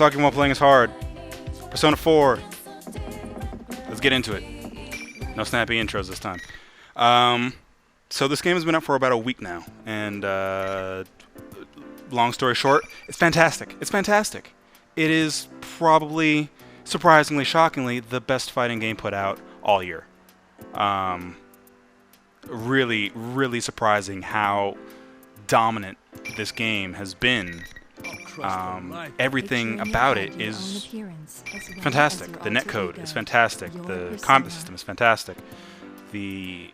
Talking while playing is hard. Persona 4. Let's get into it. No snappy intros this time. So this game has been out for about a week now, and long story short, it's fantastic. It's fantastic. It is probably, surprisingly, shockingly, the best fighting game put out all year. Really, really surprising how dominant this game has been. Everything about it is fantastic. The netcode is fantastic. The combat system is fantastic. The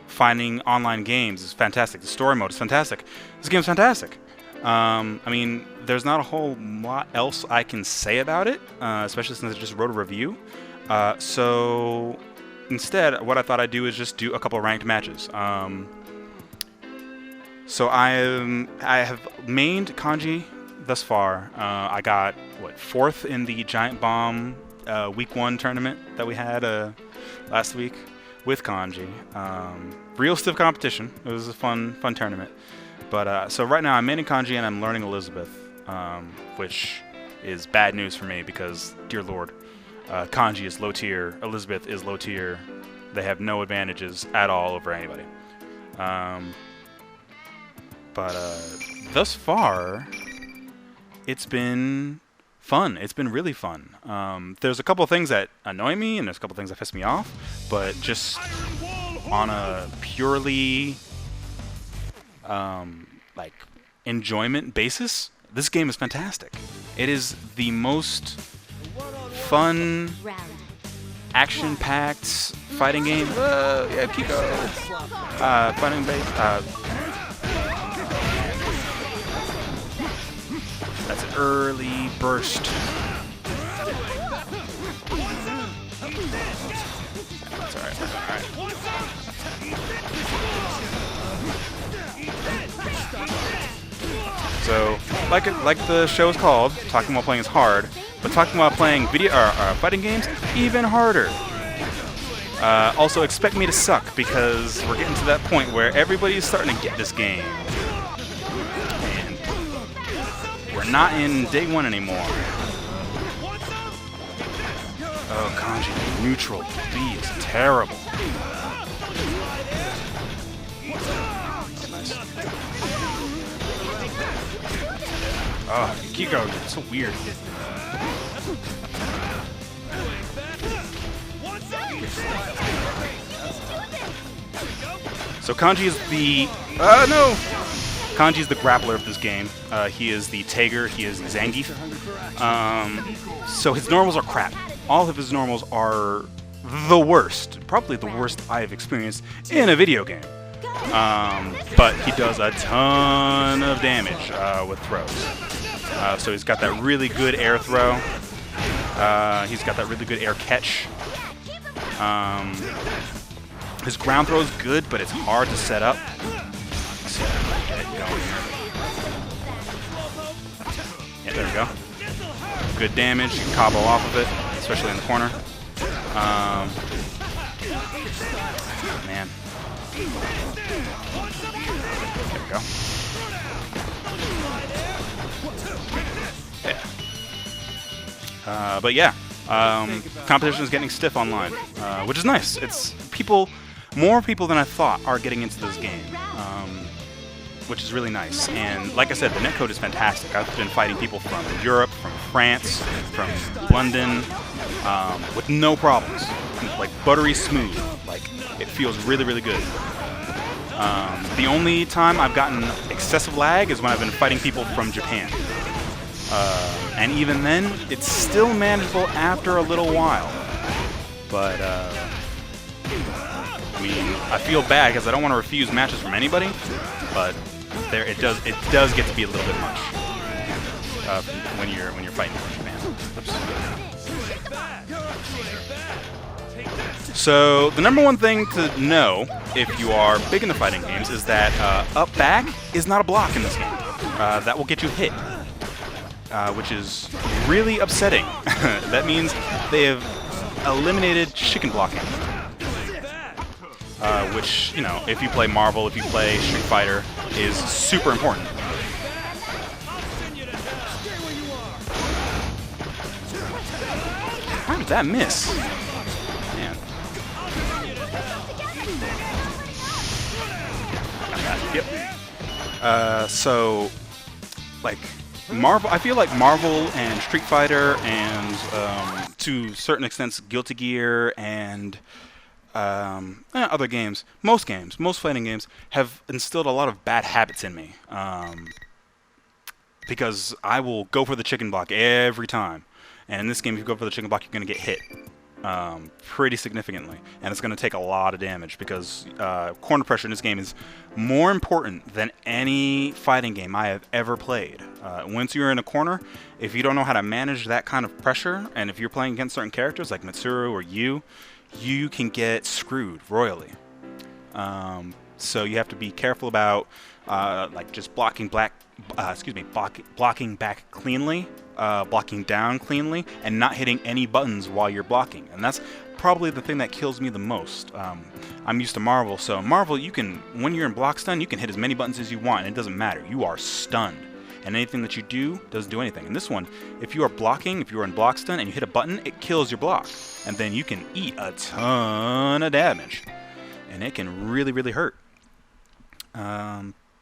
finding online games is fantastic. The story mode is fantastic. This game is fantastic. I mean, there's not a whole lot else I can say about it, especially since I just wrote a review. So instead, what I thought I'd do is just do a couple of ranked matches. So I have mained Kanji thus far. I got, what, 4th in the Giant Bomb Week 1 tournament that we had last week with Kanji. Real stiff competition. It was a fun tournament. But so right now I'm maining Kanji and I'm learning Elizabeth, which is bad news for me because, dear Lord, Kanji is low tier, Elizabeth is low tier. They have no advantages at all over anybody. But thus far, it's been fun. It's been really fun. There's a couple of things that annoy me, and there's a couple of things that piss me off. But just on a purely like enjoyment basis, this game is fantastic. It is the most fun, action-packed fighting game. Yeah, Kiko. Fighting base. That's an early burst. That's alright. So, like the show is called, talking while playing is hard, but talking while playing video fighting games, even harder. Also, expect me to suck because we're getting to that point where everybody's starting to get this game. We're not in day 1 anymore. Oh, Kanji, neutral B is terrible. Nice. Oh, Kiko, it's so weird. So Kanji is the... no! Kanji is the grappler of this game. He is the Tager, he is the Zangief. So his normals are crap. All of his normals are the worst. Probably the worst I've experienced in a video game. But he does a ton of damage with throws. So he's got that really good air throw. He's got that really good air catch. His ground throw is good, but it's hard to set up. Yeah, there we go. Good damage. You can combo off of it, especially in the corner. Man. There we go. Yeah. But yeah, competition is getting stiff online, which is nice. It's more people than I thought are getting into this game. Which is really nice. And like I said, the netcode is fantastic. I've been fighting people from Europe, from France, from London, with no problems. Like buttery smooth. Like it feels really, really good. The only time I've gotten excessive lag is when I've been fighting people from Japan. And even then, it's still manageable after a little while. But I mean, I feel bad because I don't want to refuse matches from anybody, but it does get to be a little bit much when you're fighting from Japan. Oops. So the number one thing to know if you are big into fighting games is that up back is not a block in this game. That will get you hit, which is really upsetting. That means they have eliminated chicken blocking. Which, you know, if you play Marvel, if you play Street Fighter, is super important. that miss? Man. Got that. Yep. So, like, Marvel, I feel like Marvel and Street Fighter and, to certain extents, Guilty Gear and other games, most fighting games, have instilled a lot of bad habits in me. Because I will go for the chicken block every time. And in this game, if you go for the chicken block, you're going to get hit pretty significantly. And it's going to take a lot of damage because corner pressure in this game is more important than any fighting game I have ever played. Once you're in a corner, if you don't know how to manage that kind of pressure, and if you're playing against certain characters like Mitsuru or you can get screwed royally. So you have to be careful about like just blocking back cleanly, blocking down cleanly, and not hitting any buttons while you're blocking. And that's probably the thing that kills me the most. I'm used to Marvel, so Marvel, you can, when you're in block stun, you can hit as many buttons as you want, and it doesn't matter. You are stunned, and anything that you do doesn't do anything. In this one, if you are blocking, if you are in block stun, and you hit a button, it kills your block, and then you can eat a ton of damage, and it can really, really hurt.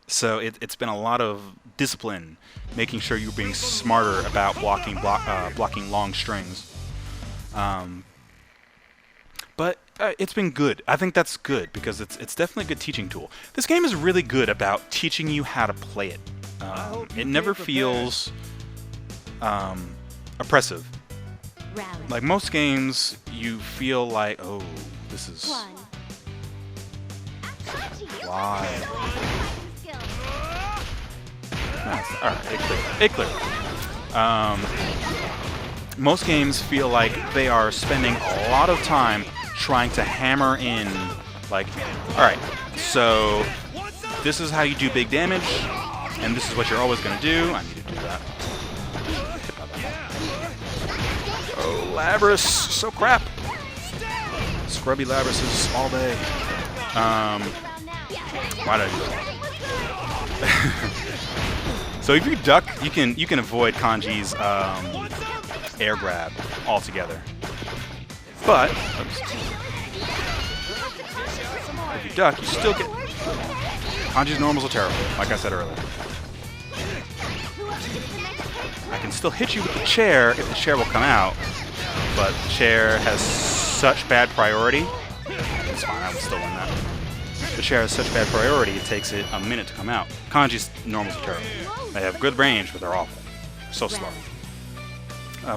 So it's been a lot of discipline, making sure you're being smarter about blocking long strings. But it's been good. I think that's good because it's definitely a good teaching tool. This game is really good about teaching you how to play it. It never feels oppressive. Like most games, you feel like, oh, this is why. Nice. All right, it cleared. Most games feel like they are spending a lot of time trying to hammer in, like, all right, so this is how you do big damage, and this is what you're always going to do. I need to do that. Oh, Labrys, so crap. Scrubby Labrys all day. Why did I do that? So if you duck, you can avoid Kanji's air grab altogether. But if you duck, you still get... Kanji's normals are terrible, like I said earlier. I can still hit you with the chair if the chair will come out, but the chair has such bad priority. It's fine, I will still win that. The chair has such bad priority, it takes it a minute to come out. Kanji's normals are terrible. They have good range, but they're awful. So slow.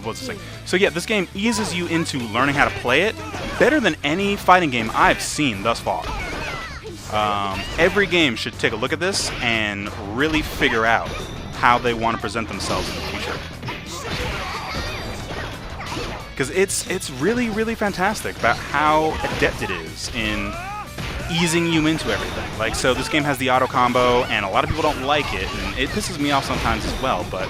What's this thing? So yeah, this game eases you into learning how to play it better than any fighting game I've seen thus far. Every game should take a look at this and really figure out how they want to present themselves in the future. Because it's really, really fantastic about how adept it is in easing you into everything. Like, so this game has the auto combo, and a lot of people don't like it, and it pisses me off sometimes as well, but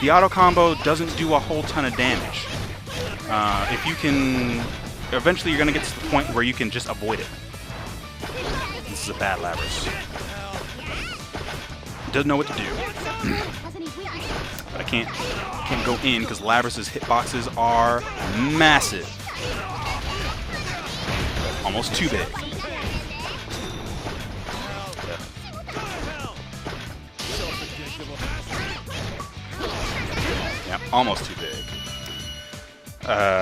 the auto combo doesn't do a whole ton of damage. If you can... Eventually you're going to get to the point where you can just avoid it. This is a bad Labrys. Doesn't know what to do. But I can't go in because Labrys' hitboxes are massive. Almost too big. Yeah, almost too big.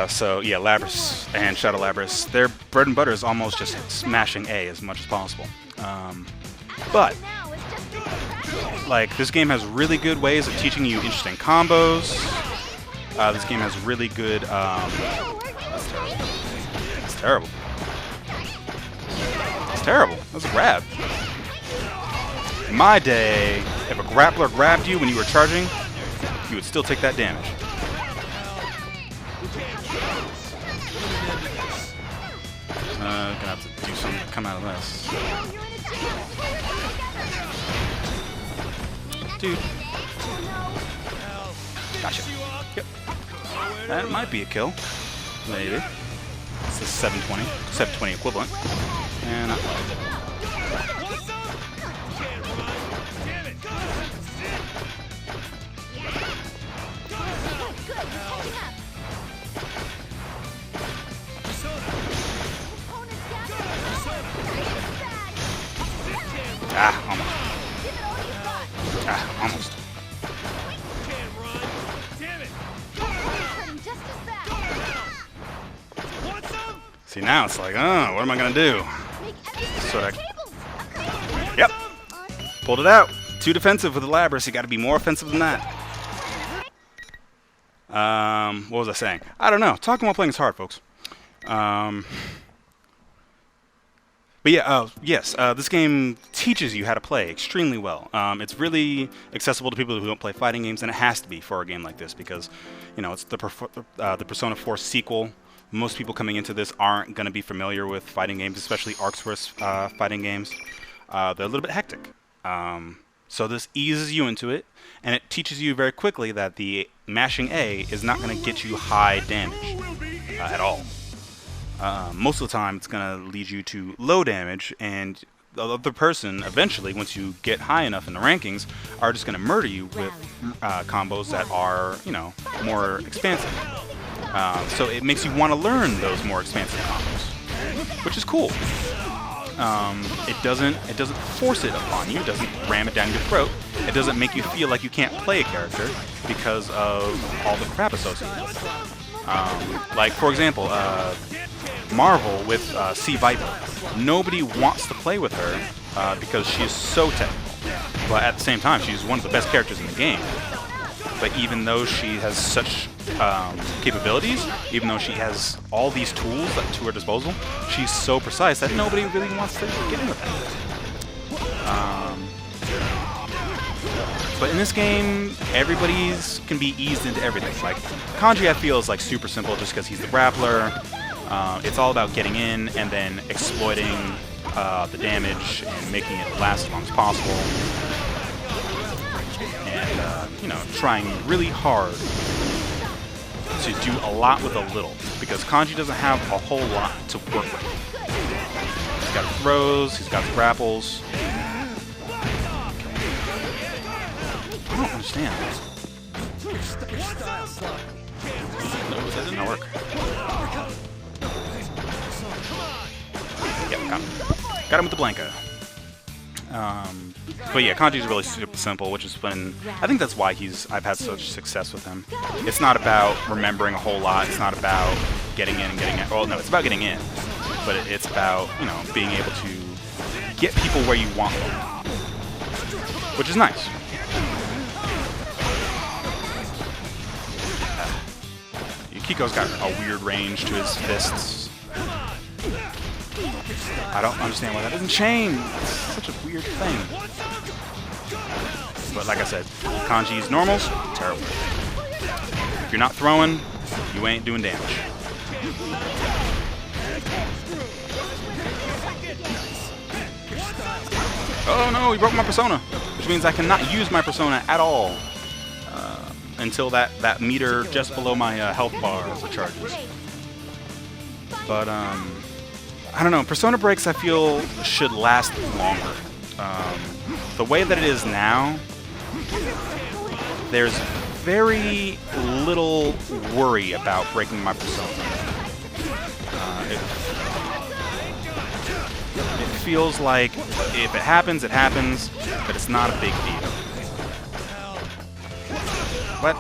So yeah, Labrys and Shadow Labrys, their bread and butter is almost just smashing A as much as possible. But like, this game has really good ways of teaching you interesting combos. This game has really good. That's terrible. It's terrible. That's a grab. In my day, if a grappler grabbed you when you were charging, you would still take that damage. Gonna have to do something to come out of this. Dude. Gotcha. Yep. That might be a kill. Maybe. It's the 720 equivalent. And not quite. Ah, almost. Ah, almost. See, now it's like, oh, what am I gonna do? So yep. Pulled it out. Too defensive with the Labrys. You got to be more offensive than that. What was I saying? I don't know. Talking while playing is hard, folks. But yeah, yes, this game teaches you how to play extremely well. It's really accessible to people who don't play fighting games, and it has to be for a game like this because, you know, it's the Persona 4 sequel. Most people coming into this aren't going to be familiar with fighting games, especially ArcSource fighting games. They're a little bit hectic. So this eases you into it, and it teaches you very quickly that the mashing A is not going to get you high damage at all. Most of the time, it's going to lead you to low damage, and the other person, eventually, once you get high enough in the rankings, are just going to murder you with combos that are, you know, more expansive. So it makes you want to learn those more expansive combos, which is cool. It doesn't force it upon you. It doesn't ram it down your throat. It doesn't make you feel like you can't play a character because of all the crap associated with it. Like, for example, Marvel with Sea Viper. Nobody wants to play with her because she is so technical. But at the same time, she's one of the best characters in the game. But even though she has such capabilities, even though she has all these tools to her disposal, she's so precise that nobody really wants to get in with her. But in this game, everybody's can be eased into everything. Like, Kanji, I feel, is like super simple just because he's the grappler. It's all about getting in and then exploiting the damage and making it last as long as possible. And, you know, trying really hard to do a lot with a little, because Kanji doesn't have a whole lot to work with. He's got throws, he's got grapples. I don't understand. No, that did not work. Yep, got him. Got him with the Blanca. But yeah, Kanji's really super simple, which is when I think that's why I've had such success with him. It's not about remembering a whole lot. It's not about getting in and getting out. Well, no, it's about getting in, but it's about, you know, being able to get people where you want them, which is nice. Yukiko's got a weird range to his fists. I don't understand why that doesn't chain. It's such a weird thing. But like I said, Kanji's normals, terrible. If you're not throwing, you ain't doing damage. Oh no, he broke my persona, which means I cannot use my persona at all until that meter just below my health bar recharges. But I don't know, Persona breaks I feel should last longer. The way that it is now, there's very little worry about breaking my persona. It feels like if it happens, it happens, but it's not a big deal. What?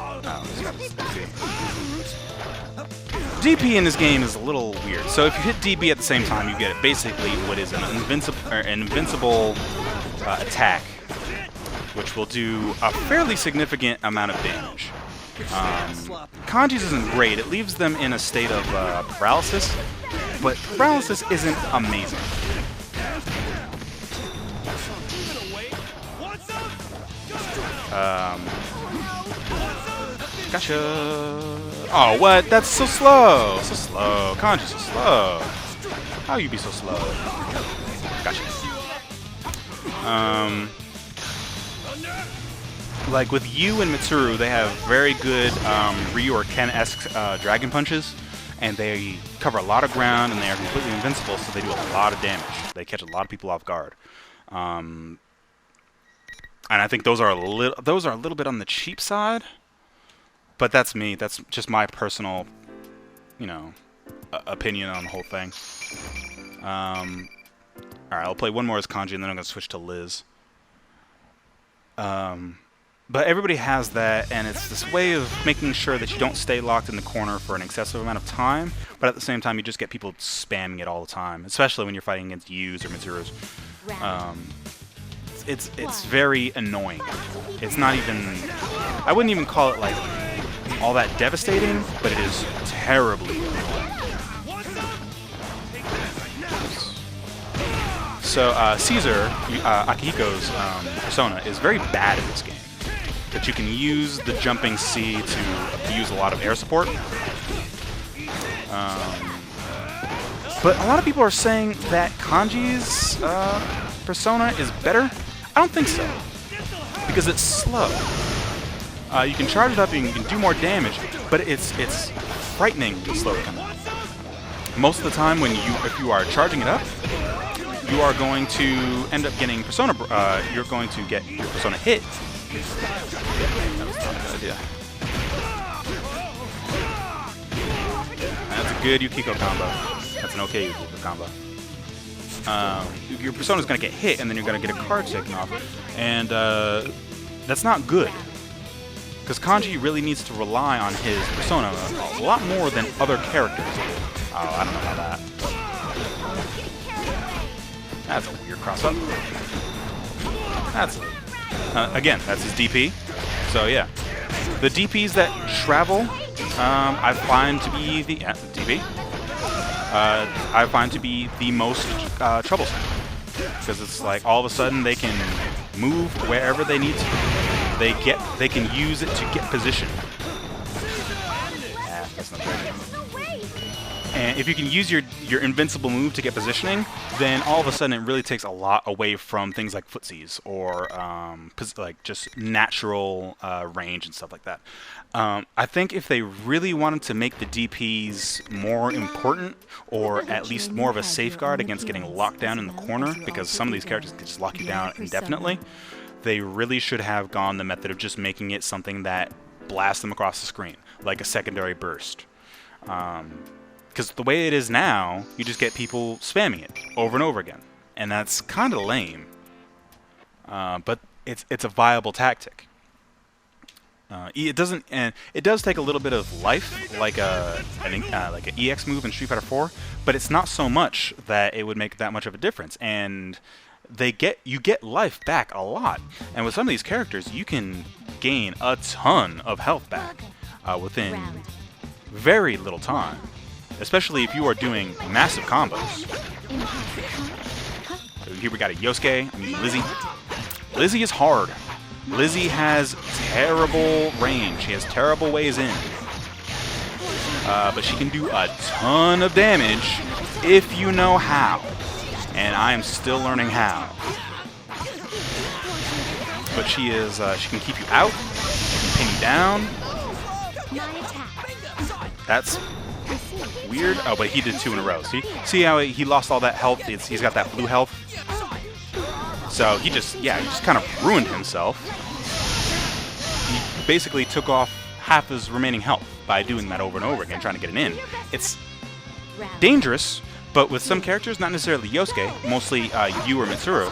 DP in this game is a little weird. So if you hit DB at the same time, you get basically what is an invincible attack, which will do a fairly significant amount of damage. Kanji's isn't great. It leaves them in a state of paralysis, but paralysis isn't amazing. Gotcha. Oh, what? That's so slow. So slow. Kanji's so slow. How you be so slow? Gotcha. Like with Yu and Mitsuru, they have very good Ryu or Ken-esque dragon punches, and they cover a lot of ground, and they are completely invincible, so they do a lot of damage. They catch a lot of people off guard. And I think those are a little bit on the cheap side. But that's me. That's just my personal, you know, opinion on the whole thing. All right, I'll play one more as Kanji, and then I'm gonna switch to Liz. But everybody has that, and it's this way of making sure that you don't stay locked in the corner for an excessive amount of time, but at the same time you just get people spamming it all the time, especially when you're fighting against Yus or Mitsuros. It's very annoying. It's not even... I wouldn't even call it like all that devastating, but it is terribly annoying. So Caesar, Akihiko's persona, is very bad at this game. But you can use the jumping C to use a lot of air support. But a lot of people are saying that Kanji's persona is better. I don't think so, because it's slow. You can charge it up and you can do more damage, but it's frightening slow to come out. Most of the time, if you are charging it up, you are going to end up getting persona. You're going to get your persona hit. That was not a good idea. That's a good Yukiko combo. That's an okay Yukiko combo. Your persona's going to get hit, and then you're going to get a card taken off. And that's not good. Because Kanji really needs to rely on his persona a lot more than other characters. Oh, I don't know about that. That's a weird cross-up. That's... again, that's his DP. So yeah, the DPs that travel, I find to be the DP. I find to be the most troublesome, because it's like all of a sudden they can move wherever they need to. They can use it to get position. That's not right. And if you can use your invincible move to get positioning, then all of a sudden it really takes a lot away from things like footsies or like just natural range and stuff like that. I think if they really wanted to make the DPs more important, or at least more of a safeguard against getting locked down in the corner, because some of these characters can just lock you down indefinitely, they really should have gone the method of just making it something that blasts them across the screen, like a secondary burst. Because the way it is now, you just get people spamming it over and over again, and that's kind of lame. But it's a viable tactic. It does take a little bit of life, like an EX move in Street Fighter 4, but it's not so much that it would make that much of a difference. And you get life back a lot, and with some of these characters, you can gain a ton of health back within very little time. Especially if you are doing massive combos. So here we got a Yosuke, Lizzie. Lizzie is hard. Lizzie has terrible range. She has terrible ways in. But she can do a ton of damage if you know how. And I am still learning how. But she can keep you out. She can pin you down. That's weird. Oh, but he did 2 in a row. See how he lost all that health? He's got that blue health. So he just kind of ruined himself. He basically took off half his remaining health by doing that over and over again, trying to get it in. It's dangerous, but with some characters, not necessarily Yosuke, mostly Yu or Mitsuru,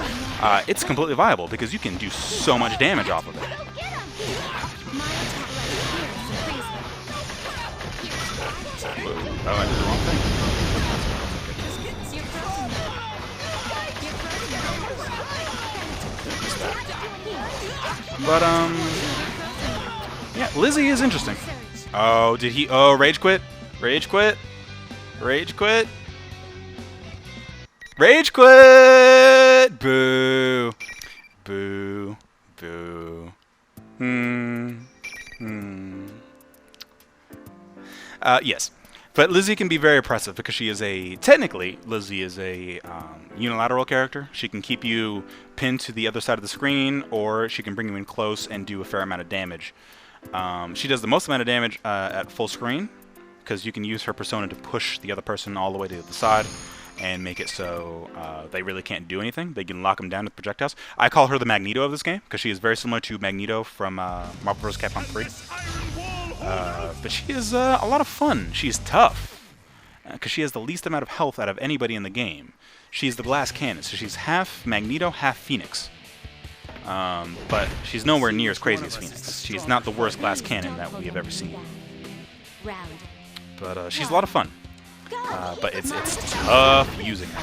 it's completely viable because you can do so much damage off of it. Oh, I did the wrong thing. But, yeah, Lizzie is interesting. Oh, did he? Oh, rage quit? Rage quit? Rage quit? Rage quit! Boo. Boo. Boo. Yes. But Lizzie can be very oppressive because she is technically, Lizzie is a unilateral character. She can keep you pinned to the other side of the screen, or she can bring you in close and do a fair amount of damage. She does the most amount of damage at full screen, because you can use her persona to push the other person all the way to the side and make it so they really can't do anything. They can lock them down with projectiles. I call her the Magneto of this game, because she is very similar to Magneto from Marvel vs. Capcom 3. But she is a lot of fun. She's tough. because she has the least amount of health out of anybody in the game. She's the glass cannon, so she's half Magneto, half Phoenix. But she's nowhere near as crazy as Phoenix. She's not the worst glass cannon that we have ever seen. But she's a lot of fun. But it's tough using her.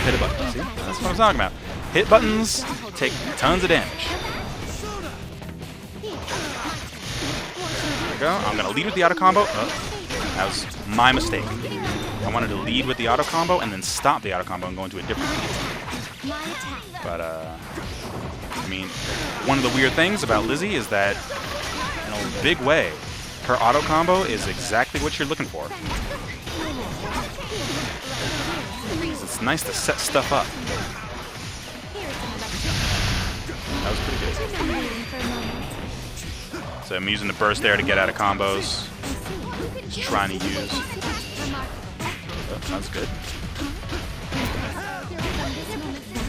Hit a button. See? That's what I'm talking about. Hit buttons, take tons of damage. There we go. I'm going to lead with the auto combo. Oh, that was my mistake. I wanted to lead with the auto combo and then stop the auto combo and go into a different lead. But, I mean, one of the weird things about Lizzie is that, in a big way, her auto combo is exactly what you're looking for. It's nice to set stuff up. That was pretty good. So I'm using the burst there to get out of combos. Just trying to use. Oh, that's good.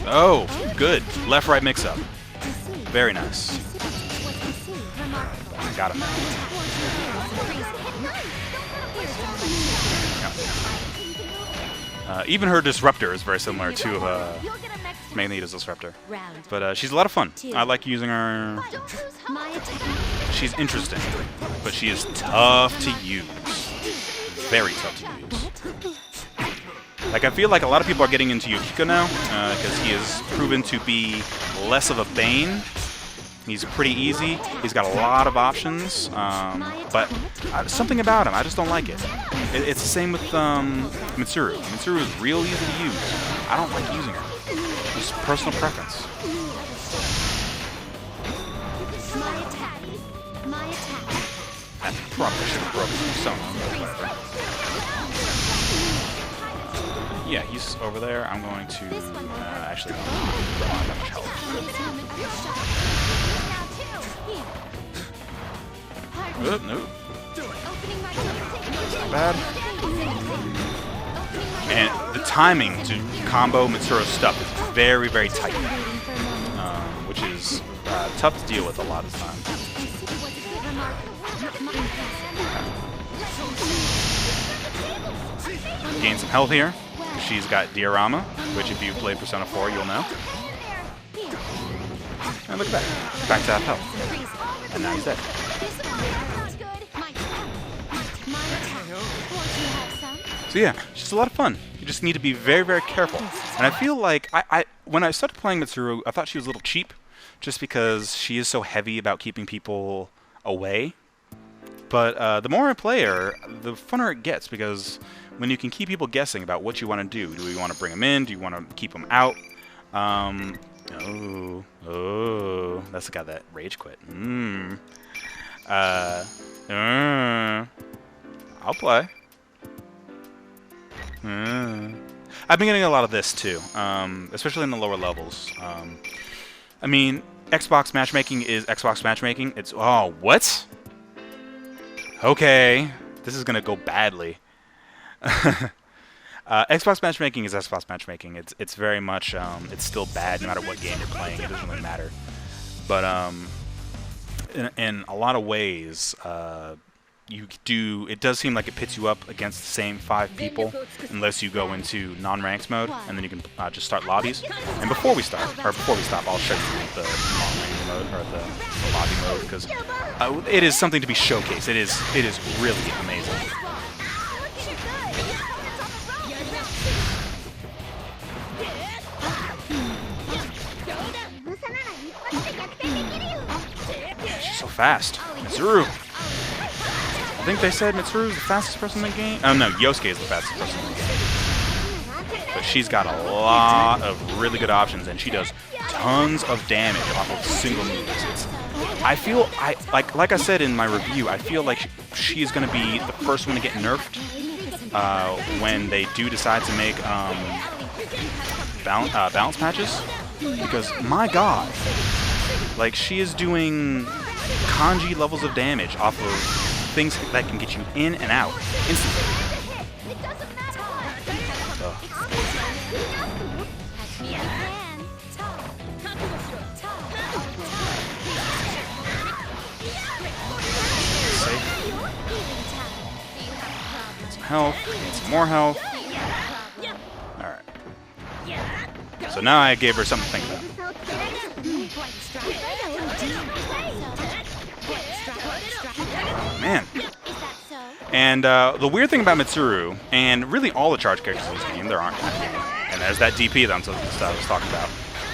Oh, good. Left-right mix-up. Very nice. Got him. Even her disruptor is very similar to Magneto's disruptor. But she's a lot of fun. I like using her. She's interesting, but she is tough to use. Very tough to use. Like, I feel like a lot of people are getting into Yukiko now, because he has proven to be less of a bane. He's pretty easy. He's got a lot of options, but something about him, I just don't like it. It's the same with Mitsuru. Mitsuru is real easy to use. I don't like using her. Just personal preference. I probably should have broken some. Yeah, he's over there. I'm going to actually don't have that much health. Nope. Not bad. And the timing to combo Mitsuru's stuff is very, very tight, which is tough to deal with a lot of the time. Gain some health here. She's got diorama, which if you played Persona 4, you'll know. And look at that. Back to half health. And now he's dead. So yeah, it's just a lot of fun. You just need to be very, very careful. And I feel like when I started playing Mitsuru, I thought she was a little cheap, just because she is so heavy about keeping people away. But the more I play her, the funner it gets, because when you can keep people guessing about what you want to do we want to bring them in? Do you want to keep them out? That's the guy that rage quit. I'll play. I've been getting a lot of this too, especially in the lower levels. I mean, Xbox matchmaking is Xbox matchmaking. It's what? Okay, this is gonna go badly. Xbox matchmaking is Xbox matchmaking. It's very much it's still bad no matter what game you're playing. It doesn't really matter. But in a lot of ways, it does seem like it pits you up against the same 5 people unless you go into non-ranked mode, and then you can just start lobbies. And before we stop, I'll show you the non-ranked mode or the lobby mode, because it is something to be showcased. It is really amazing. She's so fast. Mitsuru. I think they said Mitsuru is the fastest person in the game. Oh no, Yosuke is the fastest person in the game. But she's got a lot of really good options, and she does tons of damage off of single moves. I feel, like I said in my review, I feel like she is going to be the first one to get nerfed when they do decide to make balance patches. Because my God, like, she is doing kanji levels of damage off of things that can get you in and out instantly. health, gain some more health. Alright. So now I gave her something to think about. Man. And the weird thing about Mitsuru, and really all the charge characters in this game, there aren't. And there's that DP that I was talking about.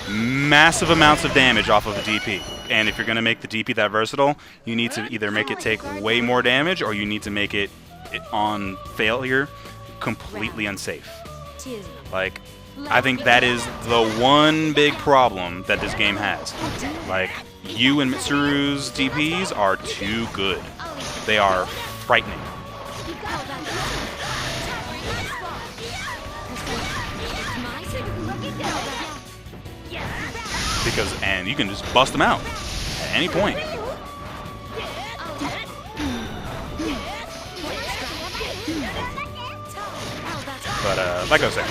Massive amounts of damage off of the DP. And if you're going to make the DP that versatile, you need to either make it take way more damage, or you need to make it on failure completely unsafe. Like, I think that is the one big problem that this game has. Like, you and Mitsuru's DPs are too good. They are frightening. And you can just bust them out at any point. But like I was saying,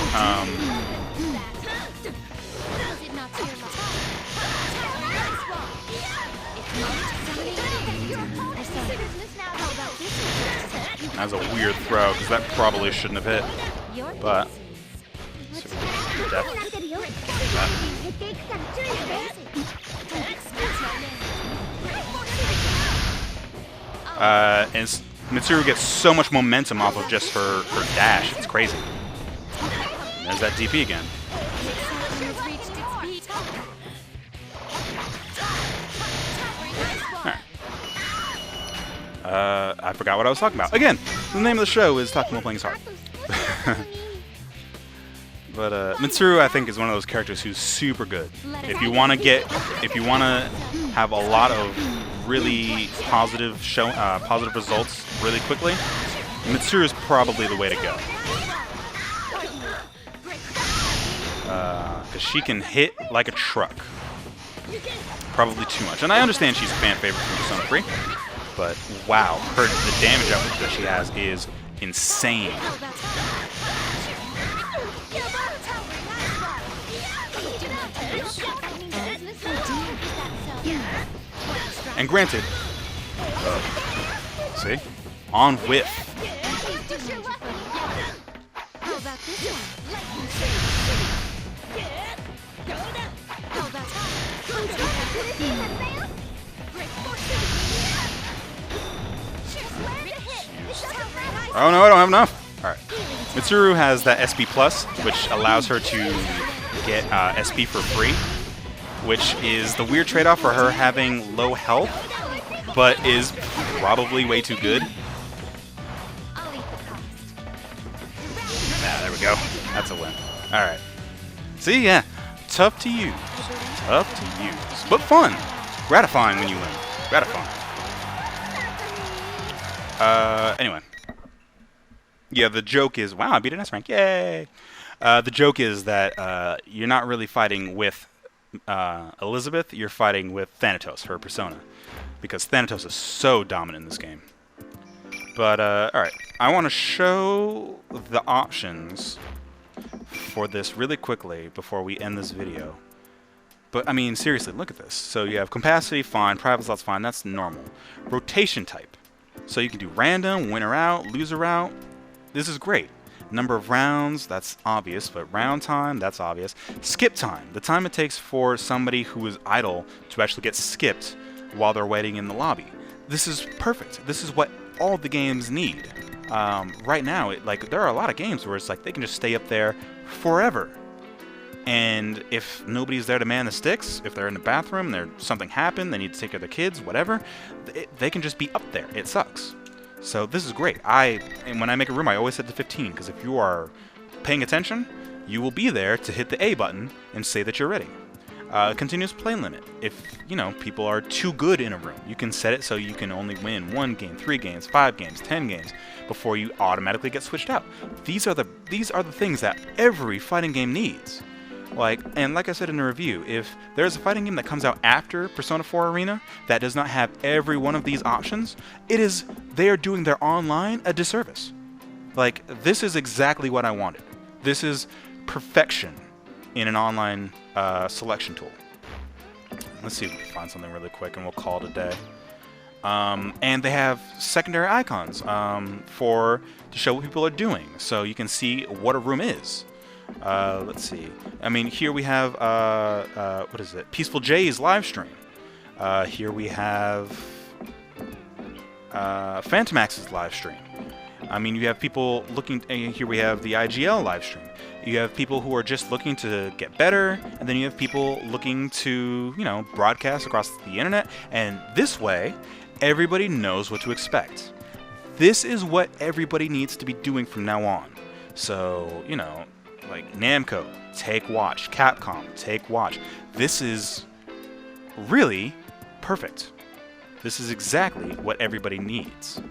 that was a weird throw because that probably shouldn't have hit. But and Mitsuru gets so much momentum off of just her dash. It's crazy. And there's that DP again. Alright. I forgot what I was talking about. Again, the name of the show is Talking While Playing Is Hard. But Mitsuru, I think, is one of those characters who's super good. If you want to have a lot of really positive results really quickly, Mitsuru is probably the way to go. Because she can hit like a truck. Probably too much. And I understand she's a fan favorite from Persona 3, but wow, the damage output that she has is insane. And granted, see, on whiff. Oh no, I don't have enough. All right, Mitsuru has that SP Plus, which allows her to get SP for free, which is the weird trade-off for her having low health, but is probably way too good. There we go. That's a win. Alright. See, yeah. Tough to use. Tough to use. But fun. Gratifying when you win. Gratifying. Anyway. Yeah, the joke is... Wow, I beat an S rank. Yay! The joke is that you're not really fighting with Elizabeth, you're fighting with Thanatos, her persona, because Thanatos is so dominant in this game. But alright, I want to show the options for this really quickly before we end this video. But I mean, seriously, look at this. So you have capacity, fine, private slots, fine, that's normal. Rotation type, so you can do random, win or out, lose or out. This is great. Number of rounds, that's obvious, but round time, that's obvious. Skip time, the time it takes for somebody who is idle to actually get skipped while they're waiting in the lobby. This is perfect. This is what all the games need. Right now, there are a lot of games where it's like they can just stay up there forever. And if nobody's there to man the sticks, if they're in the bathroom, something happened, they need to take care of their kids, whatever, they can just be up there. It sucks. So this is great. And when I make a room, I always set to 15, because if you are paying attention, you will be there to hit the A button and say that you're ready. Continuous play limit. If, people are too good in a room, you can set it so you can only win 1 game, 3 games, 5 games, 10 games before you automatically get switched out. These are the things that every fighting game needs. And like I said in the review, if there's a fighting game that comes out after Persona 4 Arena that does not have every one of these options, they are doing their online a disservice. This is exactly what I wanted. This is perfection in an online selection tool. Let's see if we can find something really quick and we'll call it a day. And they have secondary icons to show what people are doing, so you can see what a room is. Let's see. I mean, here we have what is it? Peaceful J's live stream. Here we have Phantomax's live stream. I mean, you have people looking. Here we have the IGL live stream. You have people who are just looking to get better, and then you have people looking to, you know, broadcast across the internet. And this way, everybody knows what to expect. This is what everybody needs to be doing from now on. So, you know, like Namco, take watch. Capcom, take watch. This is really perfect. This is exactly what everybody needs.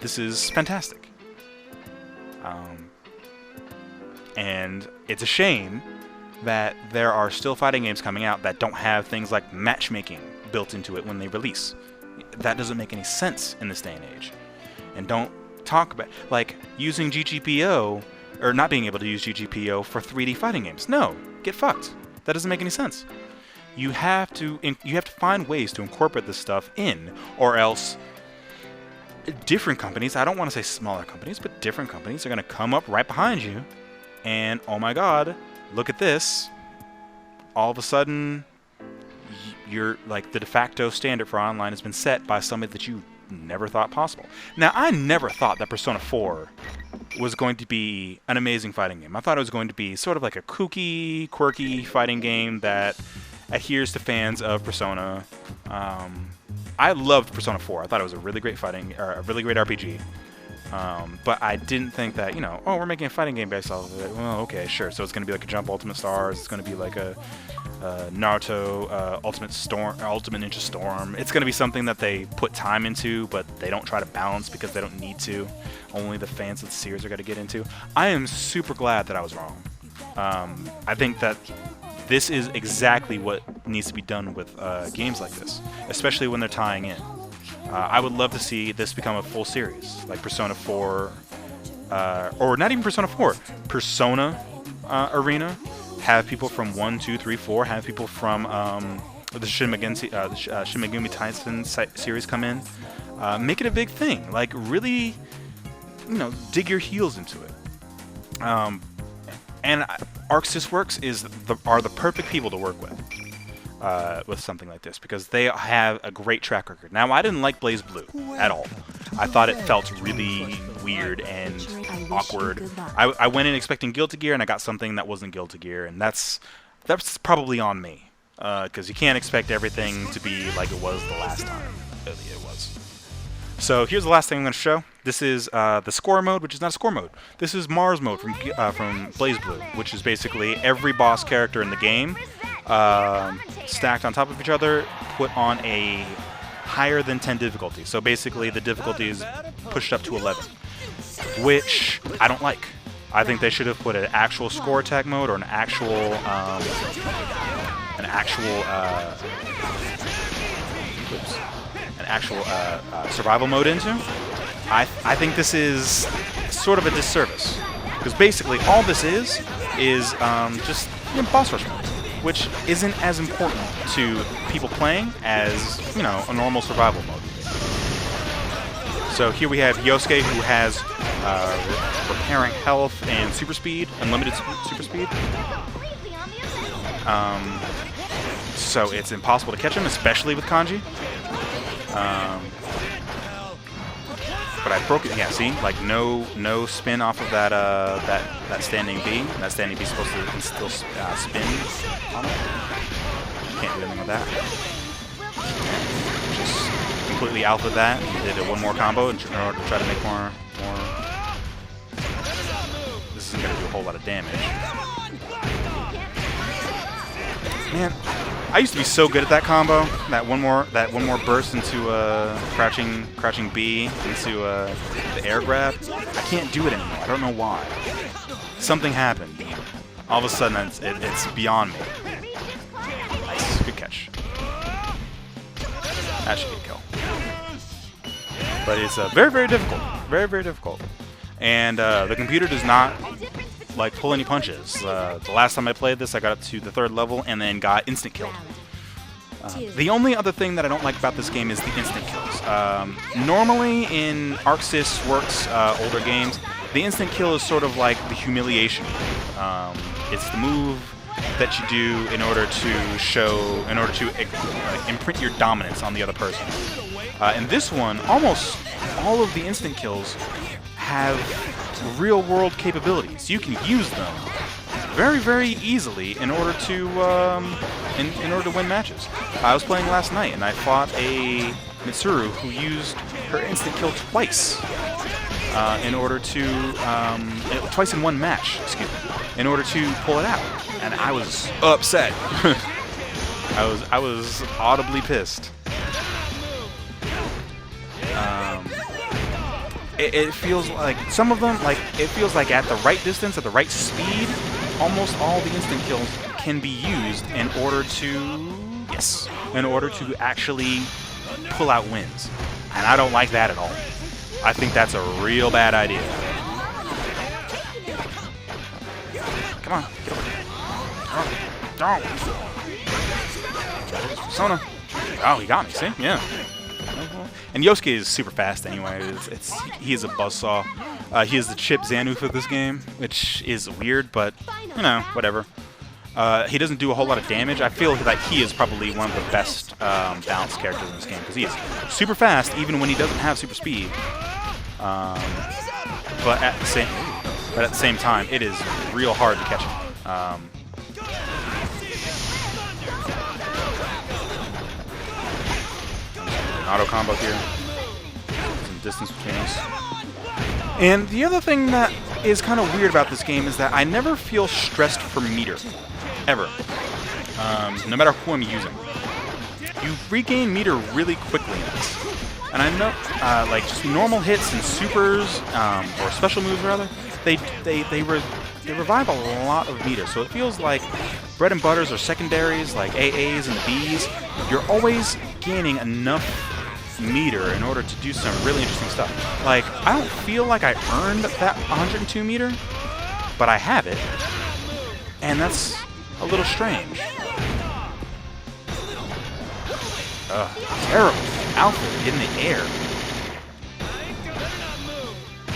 This is fantastic. And it's a shame that there are still fighting games coming out that don't have things like matchmaking built into it when they release. That doesn't make any sense in this day and age. And don't talk about, like, using GGPO, or not being able to use GGPO for 3D fighting games. No, get fucked. That doesn't make any sense. You have to find ways to incorporate this stuff in, or else different companies, I don't want to say smaller companies, but different companies are going to come up right behind you, and oh my god, look at this. All of a sudden, you're like, the de facto standard for online has been set by somebody that you never thought possible. Now, I never thought that Persona 4 was going to be an amazing fighting game. I thought it was going to be sort of like a kooky, quirky fighting game that adheres to fans of Persona. I loved Persona 4. I thought it was a really great a really great RPG. But I didn't think that, you know, oh, we're making a fighting game based off of it. Well, okay, sure. So it's going to be like a Jump Ultimate Stars. It's going to be like a Naruto Ultimate Ninja Storm. It's going to be something that they put time into, but they don't try to balance because they don't need to. Only the fans of the series are going to get into. I am super glad that I was wrong. I think that this is exactly what needs to be done with games like this, especially when they're tying in. I would love to see this become a full series, like Persona 4, or not even Persona 4, Persona Arena. Have people from 1, 2, 3, 4, have people from the Shin Megami Tensei series come in. Make it a big thing. Like, really, you know, dig your heels into it. And Arc Sys Works are the perfect people to work with something like this, because they have a great track record. Now, I didn't like Blaze Blue at all. I thought it felt really weird and awkward. I went in expecting Guilty Gear, and I got something that wasn't Guilty Gear, and that's probably on me, because you can't expect everything to be like it was the last time it was. So here's the last thing I'm going to show. This is the score mode, which is not a score mode. This is Mars mode from Blaze Blue, which is basically every boss character in the game stacked on top of each other, put on a higher than 10 difficulty. So basically the difficulty is pushed up to 11, which I don't like. I think they should have put an actual score attack mode, or an actual survival mode into. I think this is sort of a disservice, because basically all this is just, you know, boss rush mode, which isn't as important to people playing as, you know, a normal survival mode. So here we have Yosuke, who has repairing health and super speed, unlimited super speed. So it's impossible to catch him, especially with kanji. But I broke it. Yeah, see, like no spin off of that that standing B. That standing B is supposed to still spin on it. Can't do anything with that. Just completely alpha that. Did a one more combo in order to try to make more. This isn't gonna do a whole lot of damage. Man, I used to be so good at that combo. That one more burst into crouching B into the air grab. I can't do it anymore. I don't know why. Something happened. All of a sudden, it's beyond me. Nice, good catch. That should be a kill. But it's very, very difficult. Very, very difficult. And the computer does not like pull any punches. The last time I played this, I got up to the 3rd level and then got instant killed. The only other thing that I don't like about this game is the instant kills. Normally in Arc Sys Works older games, the instant kill is sort of like the humiliation. It's the move that you do in order to imprint your dominance on the other person. In this one, almost all of the instant kills have real-world capabilities. You can use them very, very easily in order to in order to win matches. I was playing last night and I fought a Mitsuru who used her instant kill twice in order to twice in one match, excuse me, in order to pull it out, and I was upset. I was audibly pissed. It feels like some of them, it feels like at the right distance, at the right speed, almost all the instant kills can be used in order to actually pull out wins. And I don't like that at all. I think that's a real bad idea. Come on, get over here. Oh. Persona. Oh, he got me, see? Yeah. And Yosuke is super fast anyway. He is a buzzsaw. He is the Chip Xanu for this game, which is weird, but, you know, whatever. He doesn't do a whole lot of damage. I feel like he is probably one of the best balanced characters in this game, because he is super fast even when he doesn't have super speed. But at the same time, it is real hard to catch him. Auto combo here. Some distance between us. And the other thing that is kind of weird about this game is that I never feel stressed for meter. Ever. No matter who I'm using. You regain meter really quickly in this. And I know, like, just normal hits and supers, or special moves rather, they revive a lot of meter. So it feels like bread and butters or secondaries, like AAs and Bs, you're always gaining enough meter in order to do some really interesting stuff. Like, I don't feel like I earned that 102 meter, but I have it, and that's a little strange. Terrible. Alpha in the air.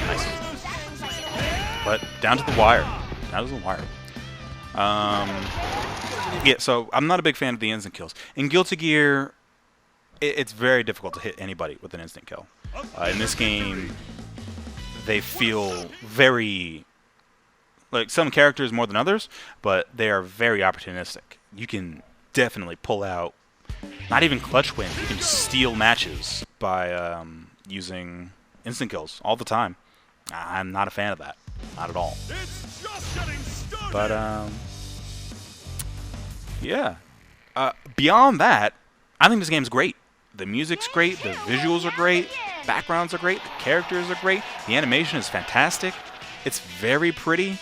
Nice. But down to the wire. Down to the wire. Yeah, so I'm not a big fan of the instant kills. In Guilty Gear, it's very difficult to hit anybody with an instant kill. In this game, they feel very... like, some characters more than others, but they are very opportunistic. You can definitely pull out, not even clutch wins, you can steal matches by using instant kills all the time. I'm not a fan of that. Not at all. But, yeah. Beyond that, I think this game's great. The music's great, the visuals are great, backgrounds are great, the characters are great, the animation is fantastic, it's very pretty.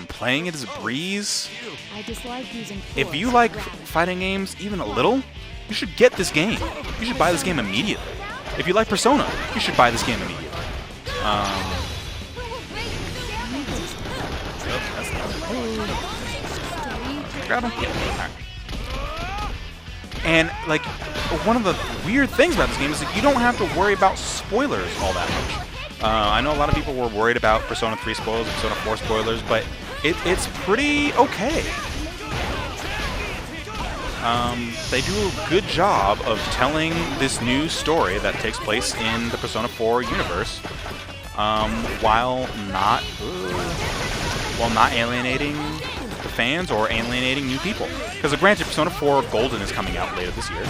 Playing it is a breeze. I dislike using force. If you like fighting games even a little, you should get this game. You should buy this game immediately. If you like Persona, you should buy this game immediately. Grab him? Yeah. All right. And, like, one of the weird things about this game is that you don't have to worry about spoilers all that much. I know a lot of people were worried about Persona 3 spoilers, Persona 4 spoilers, but it's pretty okay. They do a good job of telling this new story that takes place in the Persona 4 universe, while not alienating the fans or alienating new people. Because granted, Persona 4 Golden is coming out later this year,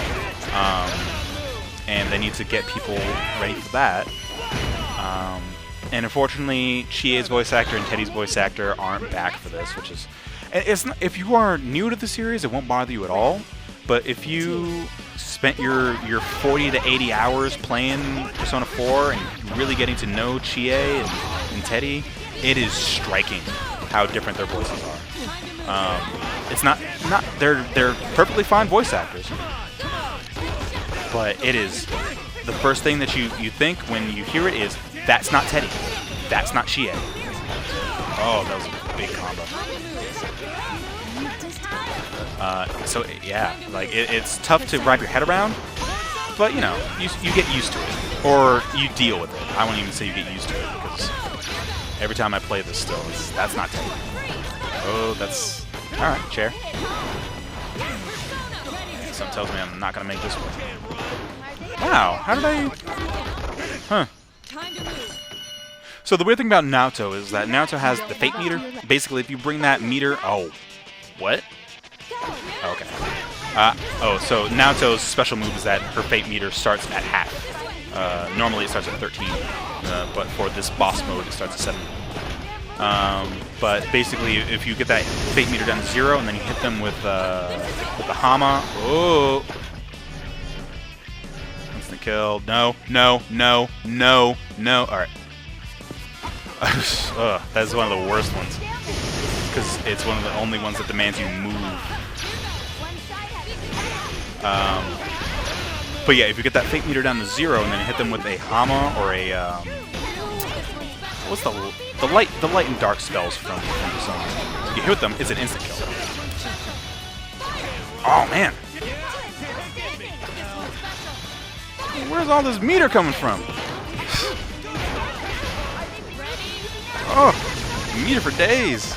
and they need to get people ready for that. And unfortunately, Chie's voice actor and Teddy's voice actor aren't back for this, which is... It's not, if you are new to the series, it won't bother you at all. But if you spent your 40 to 80 hours playing Persona 4 and really getting to know Chie and Teddy, it is striking how different their voices are. It's not they're perfectly fine voice actors, but it is the first thing that you think when you hear it is, that's not Teddy, that's not Chie. Oh, that was a big combo. So yeah, like it's tough to wrap your head around, but you know, you get used to it, or you deal with it. I won't even say you get used to it because every time I play this, still, that's not technical. Oh, that's all right. Chair. Something tells me I'm not gonna make this one. Wow, how did I? Huh. So the weird thing about Naoto is that Naoto has the fate meter. Basically, if you bring that meter, oh, what? Okay. So Naoto's special move is that her fate meter starts at half. Normally it starts at 13, but for this boss mode it starts at 7. But basically, if you get that fate meter down to 0 and then you hit them with the Hama, oh, instant kill. No. All right. That is one of the worst ones because it's one of the only ones that demands you move. But yeah, if you get that fate meter down to 0 and then hit them with a Hama or a what's the light and dark spells from Mesoian. If you hit them, it's an instant kill. Oh man, where's all this meter coming from? Oh, meter for days.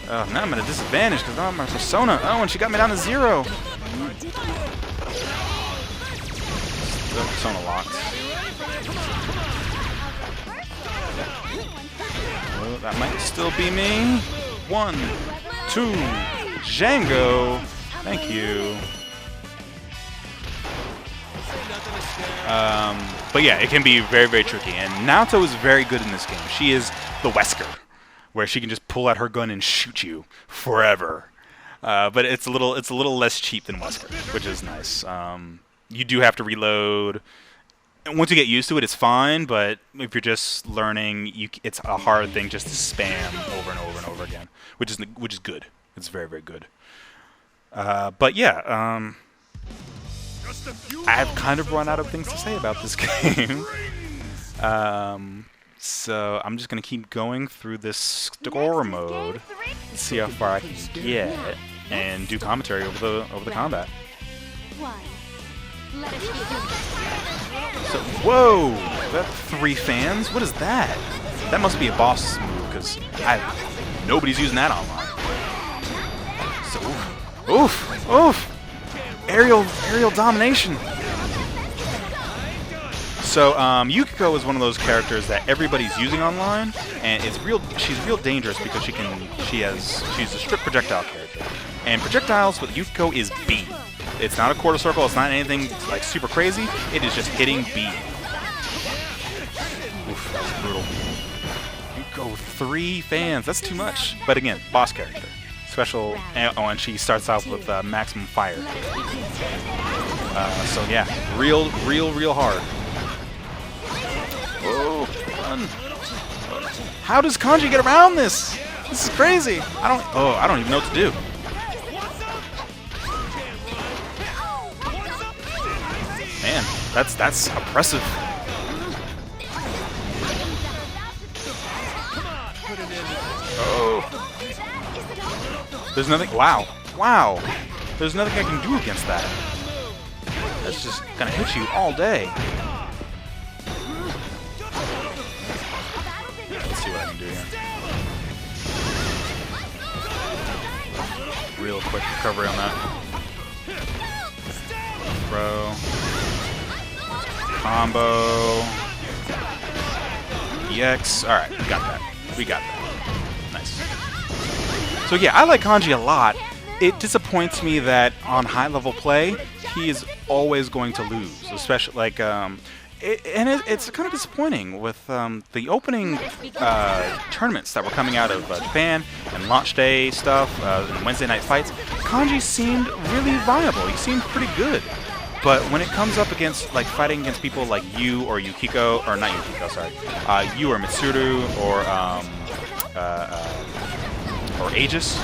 Oh, now I'm at a disadvantage because I'm my persona. Oh, and she got me down to 0. Still persona locked. Oh, that might still be me. 1, 2, Django. Thank you. But yeah, it can be very, very tricky. And Naoto is very good in this game. She is the Wesker, where she can just pull out her gun and shoot you forever. But it's a little less cheap than Wesker, which is nice. You do have to reload. And once you get used to it, it's fine. But if you're just learning, it's a hard thing just to spam over and over and over again, which is good. It's very, very good. But yeah, I've kind of run out of things to say about this game. So I'm just gonna keep going through this score mode, see how far I can get, and do commentary over the combat. So whoa, that 3 fans? What is that? That must be a boss move because nobody's using that online. So oof. Aerial domination. So Yukiko is one of those characters that everybody's using online, and she's real dangerous because she's a strict projectile character. And projectiles with Yukiko is B. It's not a quarter circle, it's not anything like super crazy, it is just hitting B. Oof, that was brutal. Yukiko 3 fans, that's too much. But again, boss character. Special, and she starts off with maximum fire. So yeah, real hard. Oh, run! How does Kanji get around this? This is crazy. I don't even know what to do. Man, that's oppressive. Oh. There's nothing. Wow. There's nothing I can do against that. That's just gonna hit you all day. Let's see what I can do here. Real quick recovery on that. Throw. Combo. EX. Alright, we got that. Nice. So yeah, I like Kanji a lot. It disappoints me that on high-level play, he is always going to lose. Especially, like, it's kind of disappointing with the opening tournaments that were coming out of Japan and launch day stuff, and Wednesday night fights. Kanji seemed really viable. He seemed pretty good. But when it comes up against, like, fighting against people like you or Yukiko, or not Yukiko, sorry, you or Mitsuru or Aegis,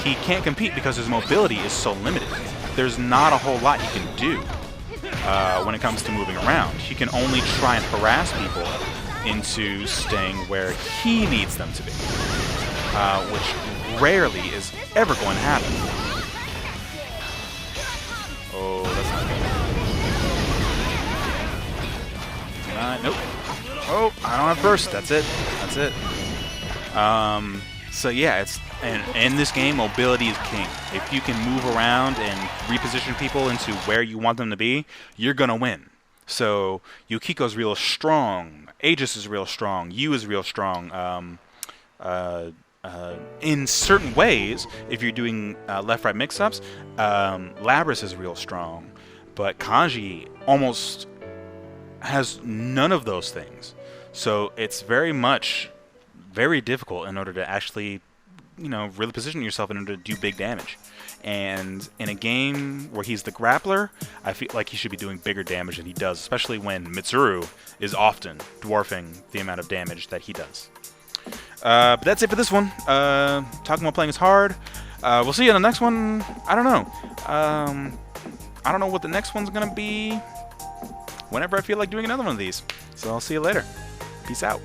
he can't compete because his mobility is so limited. There's not a whole lot he can do when it comes to moving around. He can only try and harass people into staying where he needs them to be, which rarely is ever going to happen. Oh, that's not good. Nope. Oh, I don't have burst. That's it. That's it. So yeah, it's and in this game, mobility is king. If you can move around and reposition people into where you want them to be, you're gonna win. So Yukiko's real strong. Aegis is real strong. Yu is real strong. In certain ways, if you're doing left-right mix-ups, Labras is real strong. But Kanji almost has none of those things. So it's very difficult in order to actually, really position yourself in order to do big damage. And in a game where he's the grappler, I feel like he should be doing bigger damage than he does, especially when Mitsuru is often dwarfing the amount of damage that he does. But that's it for this one. Talking about playing is hard. We'll see you in the next one. I don't know. I don't know what the next one's going to be whenever I feel like doing another one of these. So I'll see you later. Peace out.